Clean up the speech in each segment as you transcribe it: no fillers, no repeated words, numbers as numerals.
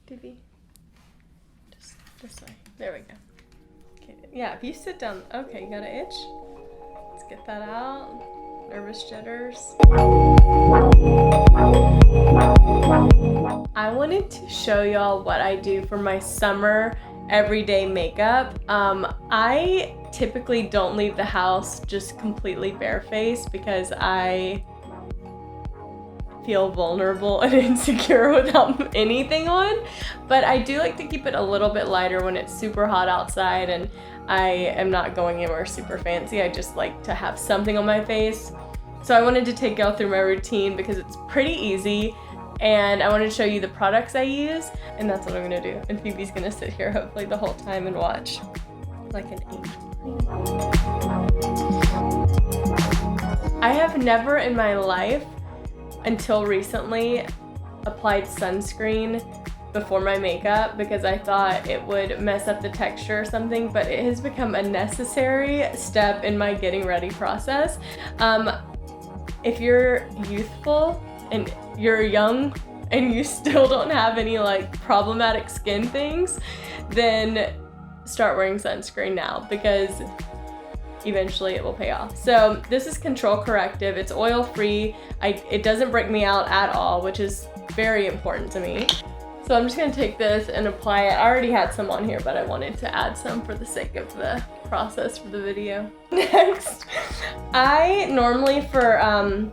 Phoebe. Just this way. There we go. Okay. Yeah, if you sit down. Okay, you got an itch? Let's get that out. Nervous jitters. I wanted to show y'all what I do for my summer everyday makeup. I typically don't leave the house just completely barefaced because I feel vulnerable and insecure without anything on, but I do like to keep it a little bit lighter when it's super hot outside and I am not going anywhere super fancy. I just like to have something on my face. So I wanted to take y'all through my routine because it's pretty easy, and I wanted to show you the products I use, and that's what I'm gonna do. And Phoebe's gonna sit here hopefully the whole time and watch like an angel. I have never in my life until recently applied sunscreen before my makeup because I thought it would mess up the texture or something, but it has become a necessary step in my getting ready process. If you're youthful and you're young and you still don't have any like problematic skin things, then start wearing sunscreen now because eventually it will pay off. So this is Control Corrective. It's oil free. It doesn't break me out at all, which is very important to me. So I'm just gonna take this and apply it. I already had some on here, but I wanted to add some for the sake of the process for the video. Next, I normally for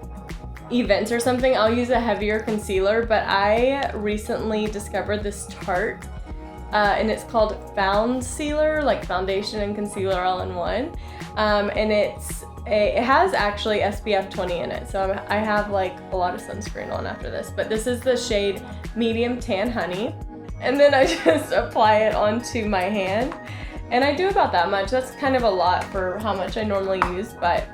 events or something, I'll use a heavier concealer, but I recently discovered this Tarte and it's called Found Sealer, like foundation and concealer all in one. And it has actually SPF 20 in it, so I have like a lot of sunscreen on after this, but this is the shade Medium Tan Honey. And then I just apply it onto my hand, and I do about that much. That's kind of a lot for how much I normally use, but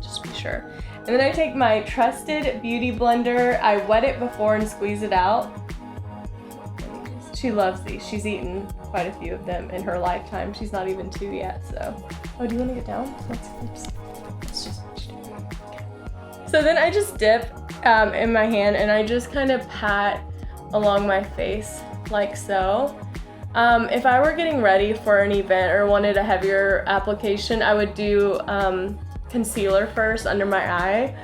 just be sure. And then I take my trusted beauty blender, I wet it before and squeeze it out. She loves these. She's eaten quite a few of them in her lifetime. She's not even 2 yet, so. Oh, do you want to get down? Let's just okay. So then I just dip in my hand and I just kind of pat along my face like so. If I were getting ready for an event or wanted a heavier application, I would do concealer first under my eye.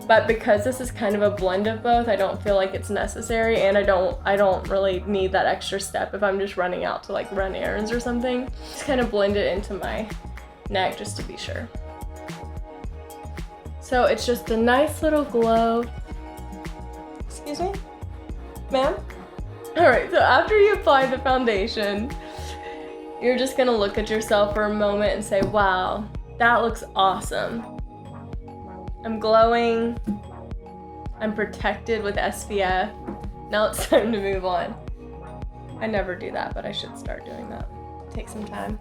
But because this is kind of a blend of both, I don't feel like it's necessary, and I don't really need that extra step if I'm just running out to like run errands or something. Just kind of blend it into my neck just to be sure. So it's just a nice little glow. Excuse me? Ma'am? Alright, so after you apply the foundation, you're just gonna look at yourself for a moment and say, wow, that looks awesome. I'm glowing, I'm protected with SPF. Now it's time to move on. I never do that, but I should start doing that. Take some time.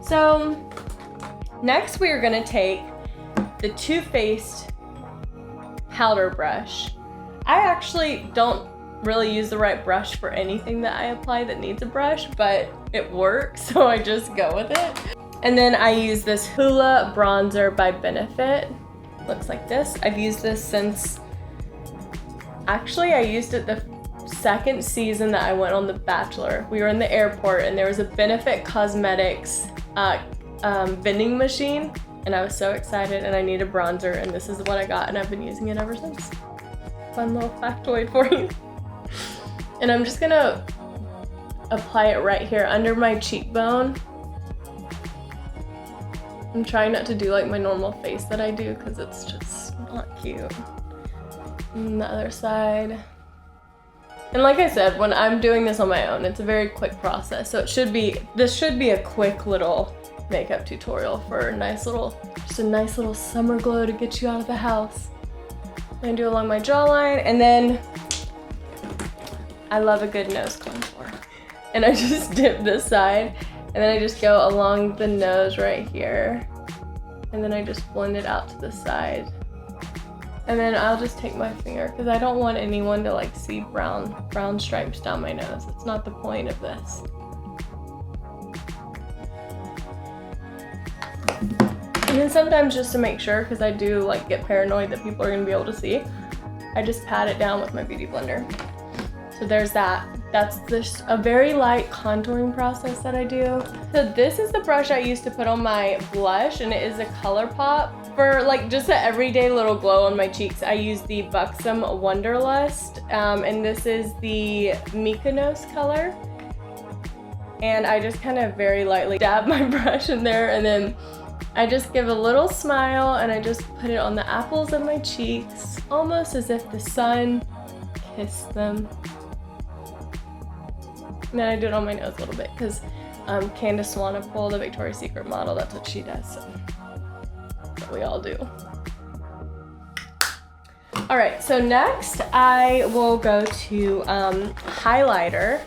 So next we are gonna take the Too Faced powder brush. I actually don't really use the right brush for anything that I apply that needs a brush, but it works, so I just go with it. And then I use this Hoola bronzer by Benefit. Looks like this. I've used this since, actually I used it the second season that I went on The Bachelor. We were in the airport and there was a Benefit Cosmetics vending machine, and I was so excited and I needed bronzer, and this is what I got, and I've been using it ever since. Fun little factoid for you. And I'm just gonna apply it right here under my cheekbone. I'm trying not to do like my normal face that I do because it's just not cute. And the other side. And like I said, when I'm doing this on my own, it's a very quick process. So this should be a quick little makeup tutorial for just a nice little summer glow to get you out of the house. I do along my jawline, and then I love a good nose contour. And I just dip this side, and then I just go along the nose right here. And then I just blend it out to the side. And then I'll just take my finger, because I don't want anyone to like see brown stripes down my nose. It's not the point of this. And then sometimes just to make sure, because I do like get paranoid that people are gonna be able to see, I just pat it down with my beauty blender. So there's that. that's just a very light contouring process that I do. So this is the brush I used to put on my blush, and it is a ColourPop. For like just an everyday little glow on my cheeks, I use the Buxom Wonderlust, and this is the Mykonos color. And I just kind of very lightly dab my brush in there, and then I just give a little smile, and I just put it on the apples of my cheeks, almost as if the sun kissed them. And then I do it on my nose a little bit because Candace Swanepoel, the Victoria's Secret model, that's what she does. So that's what we all do. All right, so next I will go to highlighter,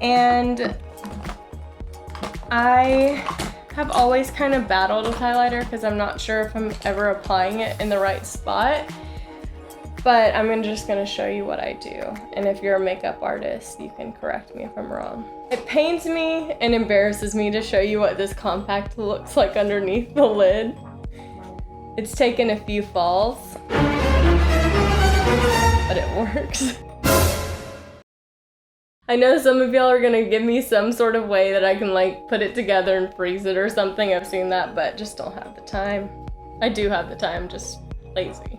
and I have always kind of battled with highlighter because I'm not sure if I'm ever applying it in the right spot. But I'm just gonna show you what I do. And if you're a makeup artist, you can correct me if I'm wrong. It pains me and embarrasses me to show you what this compact looks like underneath the lid. It's taken a few falls, but it works. I know some of y'all are gonna give me some sort of way that I can like put it together and freeze it or something. I've seen that, but just don't have the time. I do have the time, just lazy.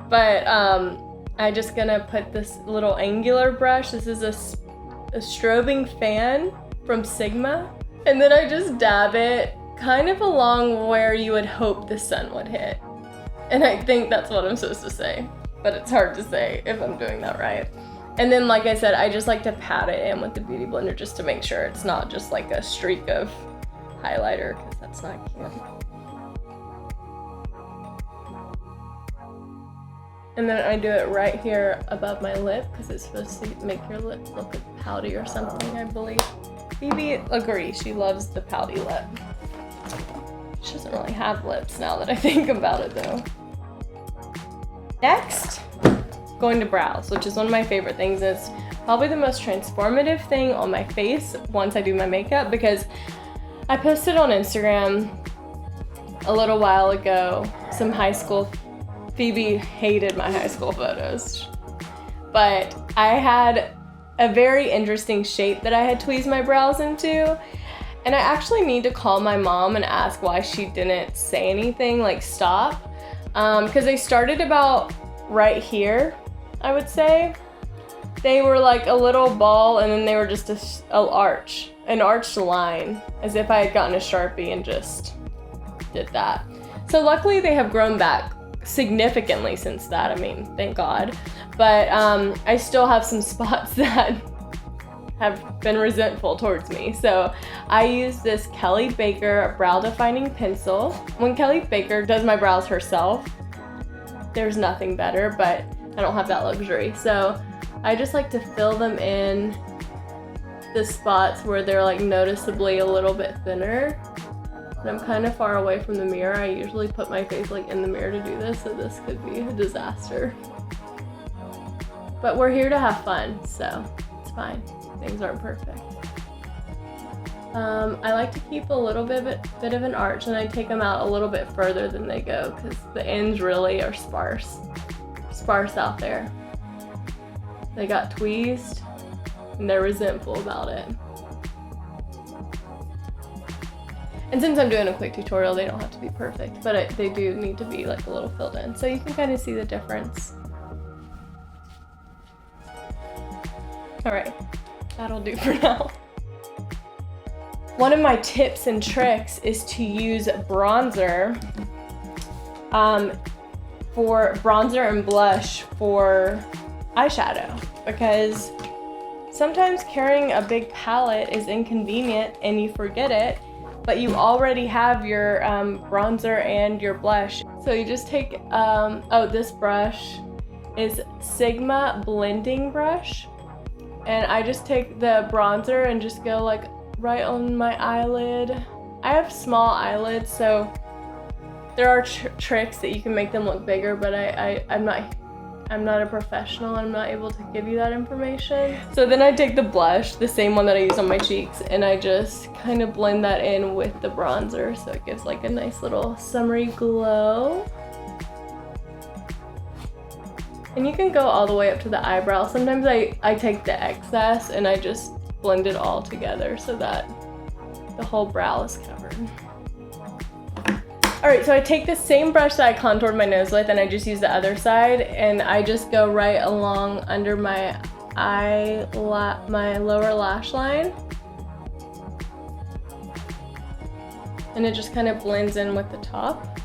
But I'm just gonna put this little angular brush. This is a strobing fan from Sigma. And then I just dab it kind of along where you would hope the sun would hit. And I think that's what I'm supposed to say, but it's hard to say if I'm doing that right. And then, like I said, I just like to pat it in with the Beauty Blender just to make sure it's not just like a streak of highlighter, because that's not cute. And then I do it right here above my lip because it's supposed to make your lip look pouty or something, I believe. Phoebe agrees, she loves the pouty lip. She doesn't really have lips now that I think about it though. Next, going to brows, which is one of my favorite things. It's probably the most transformative thing on my face once I do my makeup, because I posted on Instagram a little while ago some high school. Phoebe hated my high school photos, but I had a very interesting shape that I had tweezed my brows into, and I actually need to call my mom and ask why she didn't say anything, like stop, because they started about right here, I would say. They were like a little ball, and then they were just an arched line, as if I had gotten a Sharpie and just did that. So luckily they have grown back significantly since that, I mean, thank God. But I still have some spots that have been resentful towards me. So I use this Kelly Baker brow defining pencil. When Kelly Baker does my brows herself, there's nothing better, but I don't have that luxury. So I just like to fill them in the spots where they're like noticeably a little bit thinner. And I'm kind of far away from the mirror. I usually put my face like in the mirror to do this, so this could be a disaster. But we're here to have fun, so it's fine. Things aren't perfect. I like to keep a little bit of an arch, and I take them out a little bit further than they go because the ends really are sparse out there. They got tweezed and they're resentful about it. And since I'm doing a quick tutorial, they don't have to be perfect, but they do need to be like a little filled in. So you can kind of see the difference. All right, that'll do for now. One of my tips and tricks is to use bronzer and blush for eyeshadow, because sometimes carrying a big palette is inconvenient and you forget it, but you already have your bronzer and your blush. So you just take, this brush is Sigma blending brush, and I just take the bronzer and just go like right on my eyelid. I have small eyelids, so there are tricks that you can make them look bigger, but I'm not a professional. I'm not able to give you that information. So then I take the blush, the same one that I use on my cheeks, and I just kind of blend that in with the bronzer, so it gives like a nice little summery glow. And you can go all the way up to the eyebrow. Sometimes I take the excess and I just blend it all together so that the whole brow is covered. Alright, so I take the same brush that I contoured my nose with and I just use the other side and I just go right along under my my lower lash line. And it just kind of blends in with the top.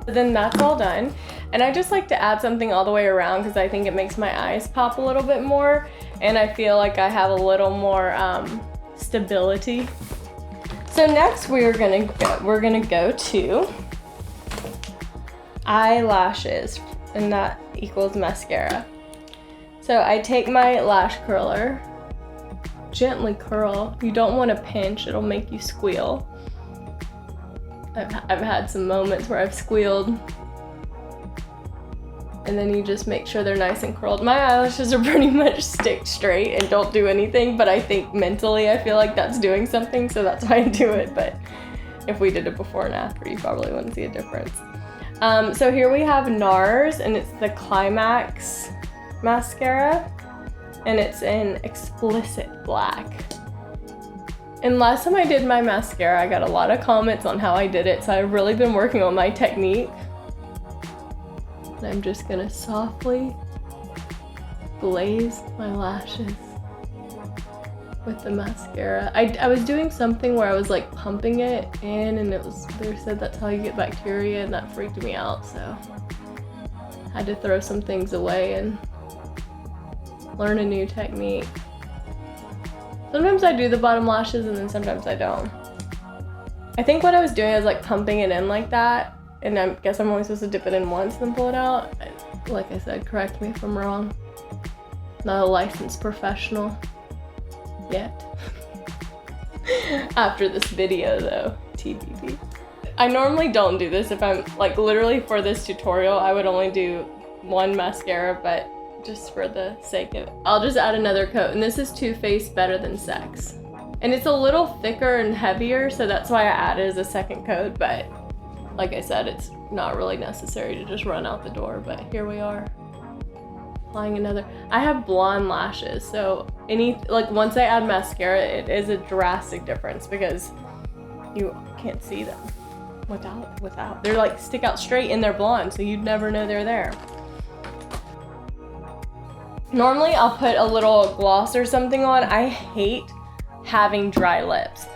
Then that's all done. And I just like to add something all the way around because I think it makes my eyes pop a little bit more and I feel like I have a little more stability. So next we're gonna go to eyelashes, and that equals mascara. So I take my lash curler, gently curl. You don't want to pinch, it'll make you squeal. I've had some moments where I've squealed. And then you just make sure they're nice and curled. My eyelashes are pretty much stick straight and don't do anything, but I think mentally I feel like that's doing something, so that's why I do it. But if we did it before and after, you probably wouldn't see a difference. So here we have NARS, and it's the Climax mascara, and it's in Explicit Black. And last time I did my mascara, I got a lot of comments on how I did it, so I've really been working on my technique. And I'm just gonna softly glaze my lashes with the mascara. I was doing something where I was like pumping it in, and they said that's how you get bacteria, and that freaked me out, so I had to throw some things away and learn a new technique. Sometimes I do the bottom lashes and then sometimes I don't. I think what I was doing, I was like pumping it in like that, and I guess I'm only supposed to dip it in once and pull it out. Like I said, correct me if I'm wrong. Not a licensed professional yet. After this video though, TBD. I normally don't do this. If I'm like literally for this tutorial, I would only do one mascara, but just for the sake of it, I'll just add another coat. And this is Too Faced Better Than Sex. And it's a little thicker and heavier, so that's why I added as a second coat, but like I said, it's not really necessary to just run out the door, but here we are. Applying another. I have blonde lashes, so once I add mascara, it is a drastic difference because you can't see them without. They're like stick out straight and they're blonde, so you'd never know they're there. Normally I'll put a little gloss or something on. I hate having dry lips.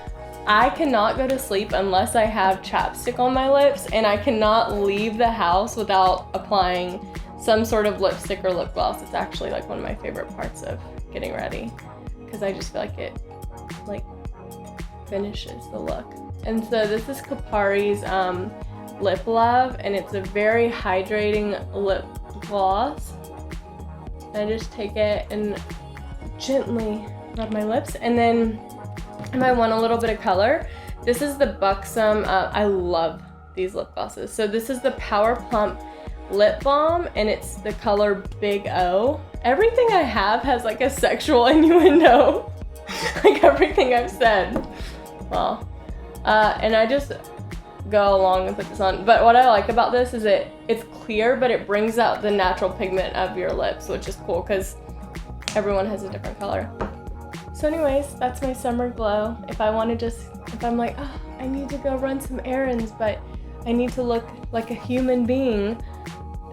I cannot go to sleep unless I have chapstick on my lips, and I cannot leave the house without applying some sort of lipstick or lip gloss. It's actually like one of my favorite parts of getting ready because I just feel like it like finishes the look. And so this is Kapari's Lip Love, and it's a very hydrating lip gloss. I just take it and gently rub my lips, and then if I want a little bit of color, this is the Buxom, I love these lip glosses. So this is the Power Plump Lip Balm, and it's the color Big O. Everything I have has like a sexual innuendo, like everything I've said. Well, and I just go along and put this on. But what I like about this is it's clear, but it brings out the natural pigment of your lips, which is cool because everyone has a different color. So anyways, that's my summer glow. If I'm like, oh, I need to go run some errands, but I need to look like a human being,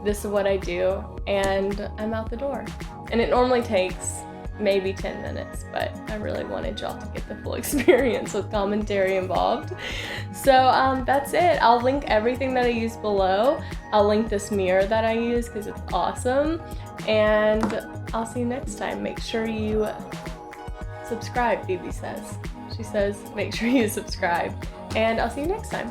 this is what I do, and I'm out the door. And it normally takes maybe 10 minutes, but I really wanted y'all to get the full experience with commentary involved. So that's it. I'll link everything that I use below. I'll link this mirror that I use because it's awesome, and I'll see you next time. Make sure you subscribe, Phoebe says. She says, make sure you subscribe, and I'll see you next time.